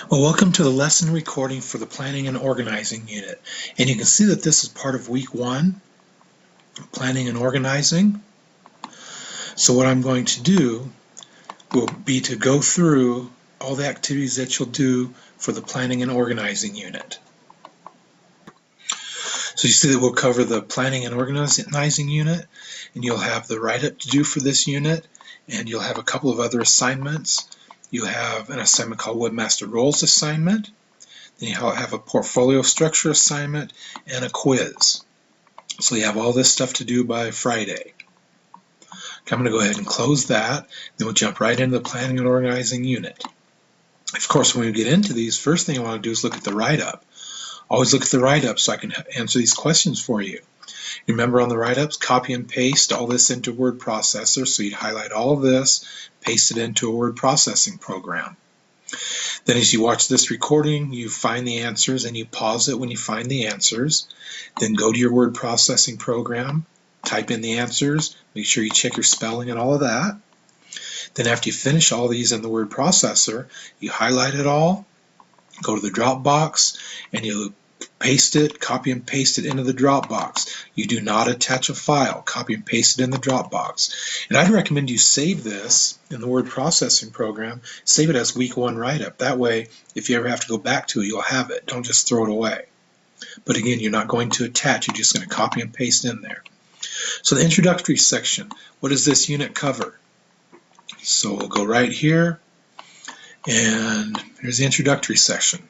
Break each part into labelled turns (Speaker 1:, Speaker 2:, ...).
Speaker 1: Well, welcome to the lesson recording for the Planning and Organizing unit. And you can see that this is part of week 1, Planning and Organizing. So what I'm going to do will be to go through all the activities that you'll do for the Planning and Organizing unit. So you see that we'll cover the Planning and Organizing unit, and you'll have the write-up to do for this unit, and you'll have a couple of other assignments. You have an assignment called Webmaster Roles assignment. Then you have a portfolio structure assignment and a quiz. So you have all this stuff to do by Friday. Okay, I'm going to go ahead and close that. Then we'll jump right into the Planning and Organizing unit. Of course, when we get into these, first thing I want to do is look at the write-up. Always look at the write-up so I can answer these questions for you. Remember on the write-ups, copy and paste all this into word processor. So you'd highlight all of this, paste it into a word processing program. Then as you watch this recording, you find the answers and you pause it when you find the answers. Then go to your word processing program, type in the answers, make sure you check your spelling and all of that. Then after you finish all these in the word processor, you highlight it all, go to the Dropbox, and you paste it, copy and paste it into the Dropbox. You do not attach a file. Copy and paste it in the Dropbox. And I'd recommend you save this in the word processing program. Save it as week 1 write-up. That way, if you ever have to go back to it, you'll have it. Don't just throw it away. But again, you're not going to attach. You're just going to copy and paste in there. So the introductory section, what does this unit cover? So we'll go right here, and here's the introductory section.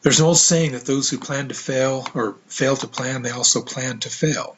Speaker 1: There's an old saying that those who plan to fail or fail to plan, they also plan to fail.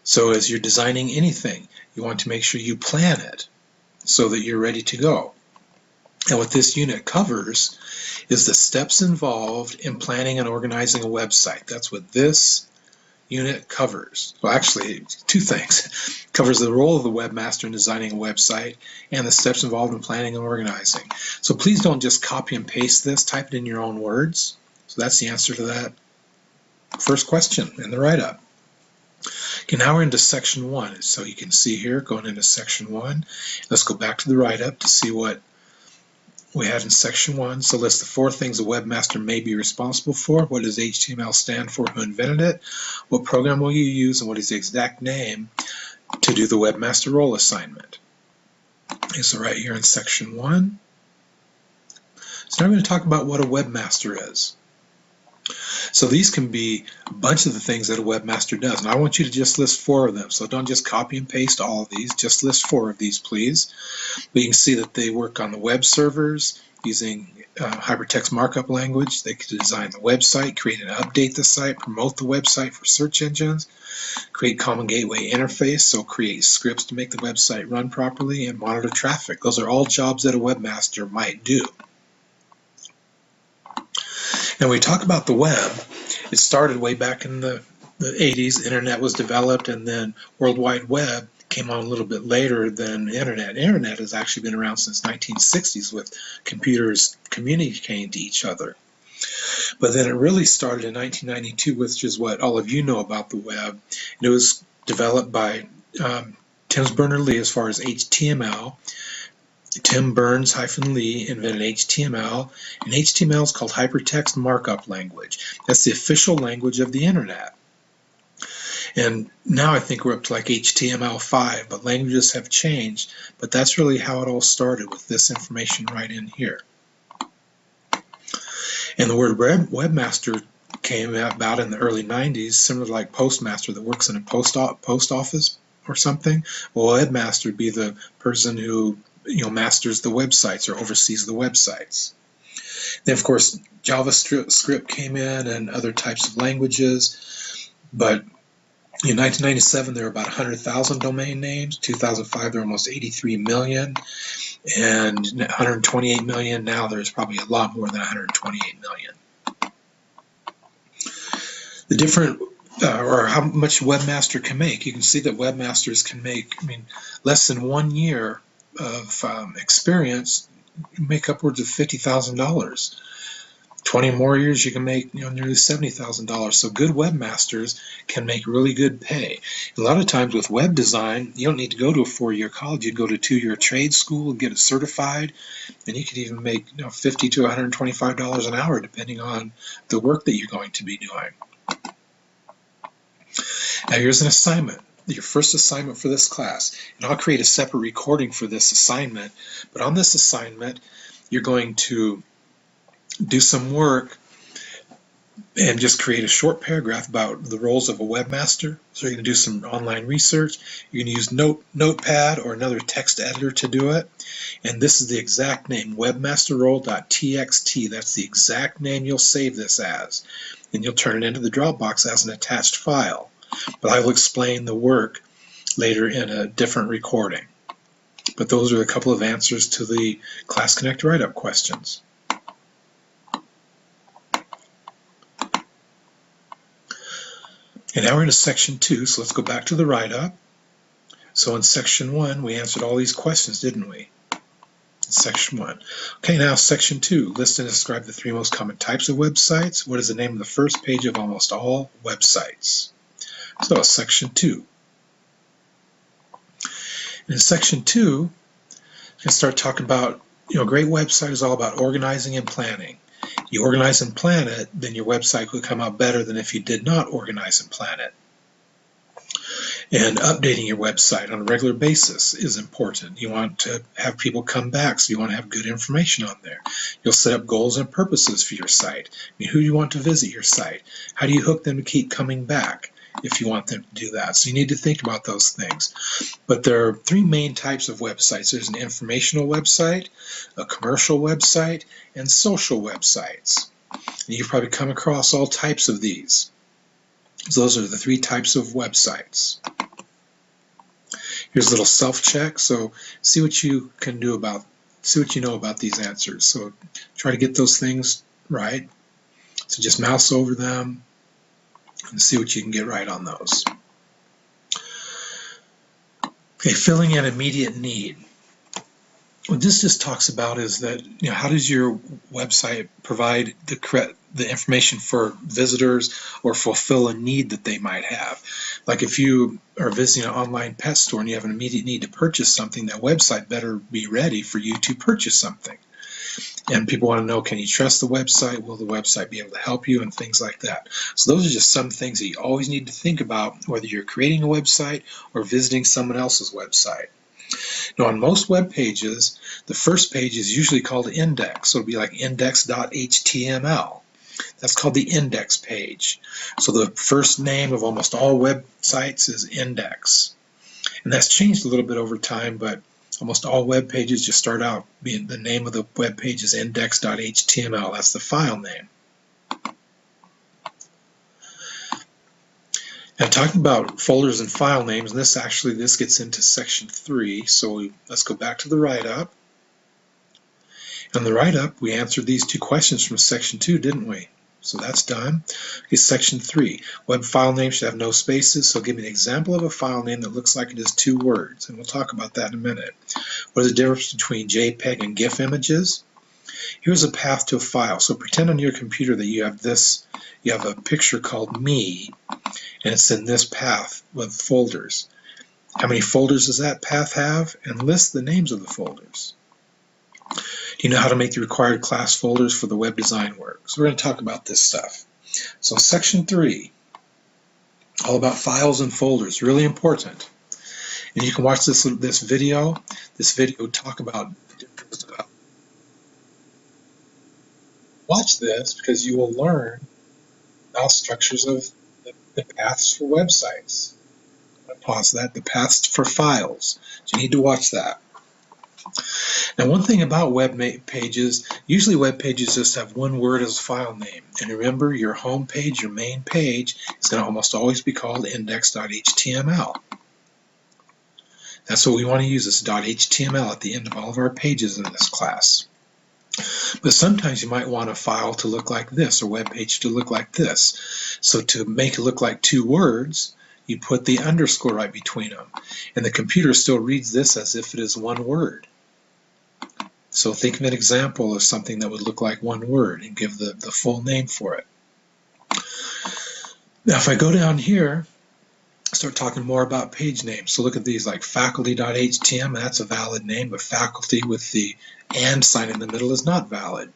Speaker 1: So as you're designing anything, you want to make sure you plan it so that you're ready to go. And what this unit covers is the steps involved in planning and organizing a website. That's what this unit covers. Well, actually, 2 things. It covers the role of the webmaster in designing a website and the steps involved in planning and organizing. So please don't just copy and paste this, type it in your own words. So that's the answer to that first question in the write-up. Okay, now we're into section 1. So you can see here, going into section 1. Let's go back to the write-up to see what we had in section 1. So list the 4 things a webmaster may be responsible for. What does HTML stand for? Who invented it? What program will you use? And what is the exact name to do the webmaster role assignment? Okay, so right here in section 1. So now we're going to talk about what a webmaster is. So these can be a bunch of the things that a webmaster does. And I want you to just list 4 of them. So don't just copy and paste all of these. Just list 4 of these, please. But you can see that they work on the web servers using hypertext markup language. They can design the website, create and update the site, promote the website for search engines, create common gateway interface, so create scripts to make the website run properly, and monitor traffic. Those are all jobs that a webmaster might do. Now, when we talk about the web, it started way back in the 80s. The internet was developed, and then World Wide Web came on a little bit later than the internet. Internet has actually been around since 1960s with computers communicating to each other. But then it really started in 1992, which is what all of you know about the web. And it was developed by Tim Berners-Lee as far as HTML. Tim Berners-Lee invented HTML, and HTML is called Hypertext Markup Language. That's the official language of the internet. And now I think we're up to like HTML5, but languages have changed. But that's really how it all started, with this information right in here. And the word webmaster came about in the early 90s, similar to like postmaster that works in a post office or something. Well, webmaster would be the person who masters the websites or oversees the websites. Then, of course, JavaScript came in and other types of languages. But in 1997, there were about 100,000 domain names. 2005, there were almost 83 million. And 128 million now, there's probably a lot more than 128 million. The different, or how much webmaster can make. You can see that webmasters can make, less than 1 year of experience, make upwards of $50,000. 20 more years, you can make nearly $70,000. So good webmasters can make really good pay. A lot of times with web design, you don't need to go to a 4-year college. You go to a 2-year trade school and get it certified, and you could even make $50 to $125 an hour depending on the work that you're going to be doing. Now here's an assignment, your first assignment for this class, and I'll create a separate recording for this assignment. But on this assignment, you're going to do some work and just create a short paragraph about the roles of a webmaster. So you're going to do some online research. You're going to use Notepad or another text editor to do it. And this is the exact name, webmasterrole.txt. That's the exact name you'll save this as. And you'll turn it into the Dropbox as an attached file. But I will explain the work later in a different recording. But those are a couple of answers to the Class Connect write-up questions. And now we're into section 2, so let's go back to the write-up. So in section 1, we answered all these questions, didn't we? Section 1. Okay, now section 2, list and describe the 3 most common types of websites. What is the name of the first page of almost all websites? So section 2. In section 2, we're going to start talking about, a great website is all about organizing and planning. You organize and plan it, then your website will come out better than if you did not organize and plan it. And updating your website on a regular basis is important. You want to have people come back, so you want to have good information on there. You'll set up goals and purposes for your site. Who do you want to visit your site? How do you hook them to keep coming back if you want them to do that? So you need to think about those things. But there are 3 main types of websites. There's an informational website, a commercial website, and social websites. And you've probably come across all types of these. So those are the 3 types of websites. Here's a little self-check. So see what you can do see what you know about these answers. So try to get those things right. So just mouse over them and see what you can get right on those. Okay, filling an immediate need. What this just talks about is that, how does your website provide the information for visitors or fulfill a need that they might have? Like if you are visiting an online pet store and you have an immediate need to purchase something, that website better be ready for you to purchase something. And people want to know, can you trust the website? Will the website be able to help you? And things like that. So those are just some things that you always need to think about, whether you're creating a website or visiting someone else's website. Now, on most web pages, the first page is usually called index. So it'll be like index.html. That's called the index page. So the first name of almost all websites is index. And that's changed a little bit over time, but almost all web pages just start out being the name of the web page is index.html. That's the file name. Now, talking about folders and file names, and this gets into section 3. So let's go back to the write-up. In the write-up, we answered these 2 questions from section 2, didn't we? So that's done. Okay, section 3. Web file name should have no spaces. So give me an example of a file name that looks like it is 2 words, and we'll talk about that in a minute. What is the difference between JPEG and GIF images? Here's a path to a file. So pretend on your computer that you have a picture called Me, and it's in this path with folders. How many folders does that path have? And list the names of the folders. Do you know how to make the required class folders for the web design work? So we're going to talk about this stuff. So section 3, all about files and folders, really important. And you can watch this video. This video talk about different stuff. Watch this because you will learn about structures of the paths for websites. I'm going to pause that. The paths for files. So you need to watch that. Now, one thing about web pages, usually web pages just have one word as a file name. And remember, your home page, your main page, is going to almost always be called index.html. That's what we want to use, is .html at the end of all of our pages in this class. But sometimes you might want a file to look like this, or web page to look like this. So to make it look like 2 words, you put the underscore right between them. And the computer still reads this as if it is 1 word. So think of an example of something that would look like one word and give the full name for it. Now if I go down here, start talking more about page names. So look at these, like faculty.htm, that's a valid name, but faculty with the and sign in the middle is not valid.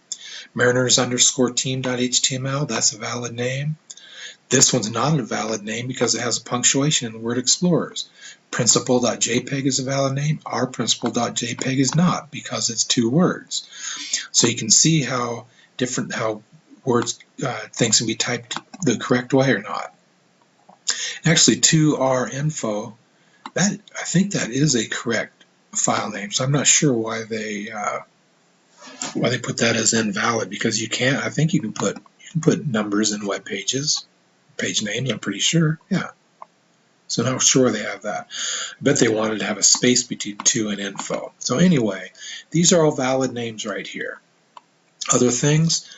Speaker 1: Mariners_team.html, that's a valid name. This one's not a valid name because it has a punctuation in the word explorers. Principal.jpg is a valid name. Our principal.jpg is not because it's two words. So you can see how different, how words, things can be typed the correct way or not. Actually, 2R-info, that, I think that is a correct file name. So I'm not sure why they put that as invalid, because you can't. I think you can put numbers in web pages, page names. I'm pretty sure. Yeah. So not sure they have that. I bet they wanted to have a space between 2 and info. So anyway, these are all valid names right here. Other things,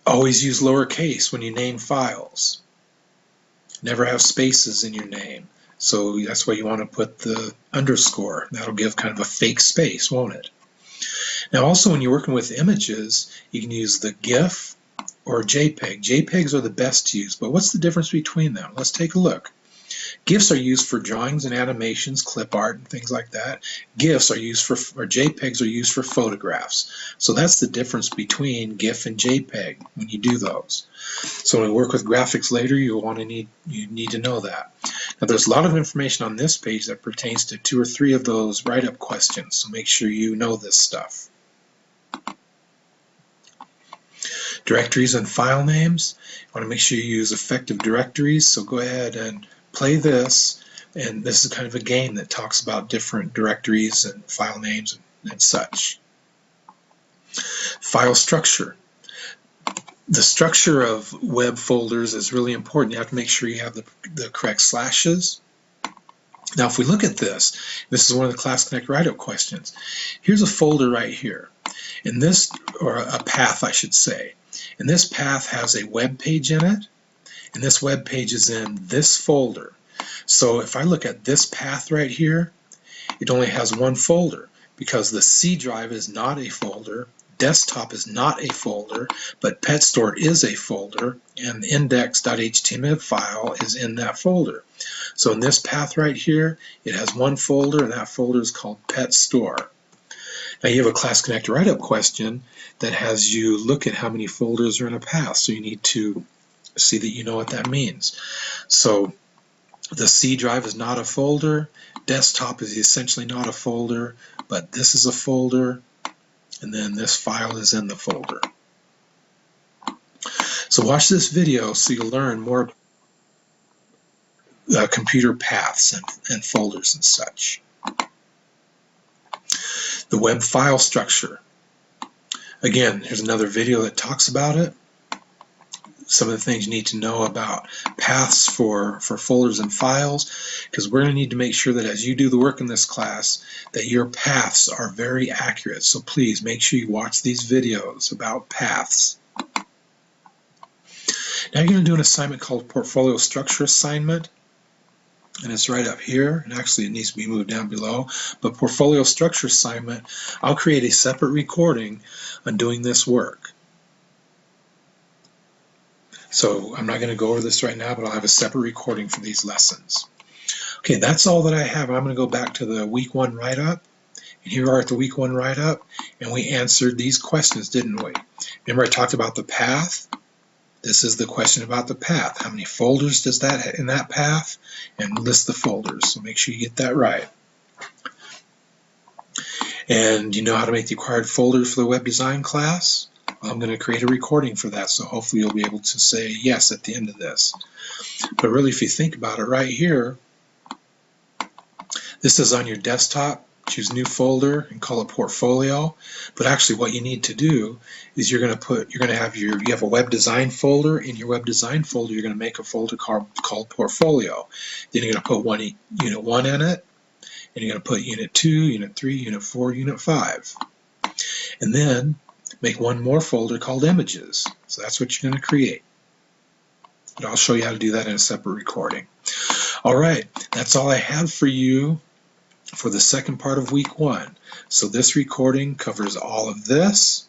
Speaker 1: always use lowercase when you name files. Never have spaces in your name. So that's why you want to put the underscore. That'll give kind of a fake space, won't it? Now also when you're working with images, you can use the GIF or JPEG. JPEGs are the best to use, but what's the difference between them? Let's take a look. GIFs are used for drawings and animations, clip art and things like that. GIFs are used for, or JPEGs are used for photographs. So that's the difference between GIF and JPEG when you do those. So when we work with graphics later, you need to know that. Now there's a lot of information on this page that pertains to 2 or 3 of those write-up questions, so make sure you know this stuff. Directories and file names. You want to make sure you use effective directories, so go ahead and play this, and this is kind of a game that talks about different directories and file names and such. File structure. The structure of web folders is really important. You have to make sure you have the correct slashes. Now if we look at this is one of the Class Connect write-up questions. Here's a folder right here. And this, or a path I should say, and this path has a web page in it, and this web page is in this folder. So if I look at this path right here, it only has one folder because the C drive is not a folder, desktop is not a folder, but pet store is a folder, and the index.html file is in that folder. So in this path right here, it has one folder, and that folder is called pet store. Now you have a Class Connect write-up question that has you look at how many folders are in a path, so you need to see that you know what that means. So the C drive is not a folder, desktop is essentially not a folder, but this is a folder, and then this file is in the folder. So watch this video so you'll learn more computer paths and folders and such. The web file structure. Again, here's another video that talks about it. Some of the things you need to know about paths for folders and files, because we're going to need to make sure that as you do the work in this class that your paths are very accurate. So please make sure you watch these videos about paths. Now you're going to do an assignment called Portfolio Structure Assignment, and it's right up here, and actually it needs to be moved down below, but Portfolio Structure Assignment, I'll create a separate recording on doing this work. So I'm not going to go over this right now, but I'll have a separate recording for these lessons. Okay, that's all that I have. I'm going to go back to the week 1 write-up, and here we are at the week 1 write-up, and we answered these questions, didn't we? Remember I talked about the path? This is the question about the path. How many folders does that have in that path? And list the folders, so make sure you get that right. And you know how to make the required folders for the web design class? Well, I'm going to create a recording for that, so hopefully you'll be able to say yes at the end of this. But really, if you think about it right here, this is on your desktop. Choose new folder and call it portfolio. But actually what you need to do is you have a web design folder. In your web design folder, you're going to make a folder called portfolio. Then you're going to put unit 1 in it, and you're going to put unit 2, unit 3, unit 4, unit 5. And then make one more folder called images. So that's what you're going to create. But I'll show you how to do that in a separate recording. All right, that's all I have for you for the second part of week 1. So this recording covers all of this.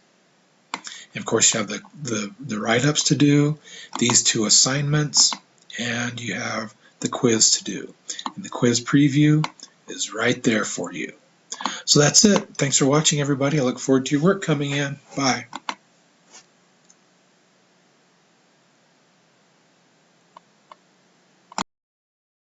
Speaker 1: And of course you have the write-ups to do, these 2 assignments, and you have the quiz to do. And the quiz preview is right there for you. So that's it. Thanks for watching, everybody. I look forward to your work coming in. Bye.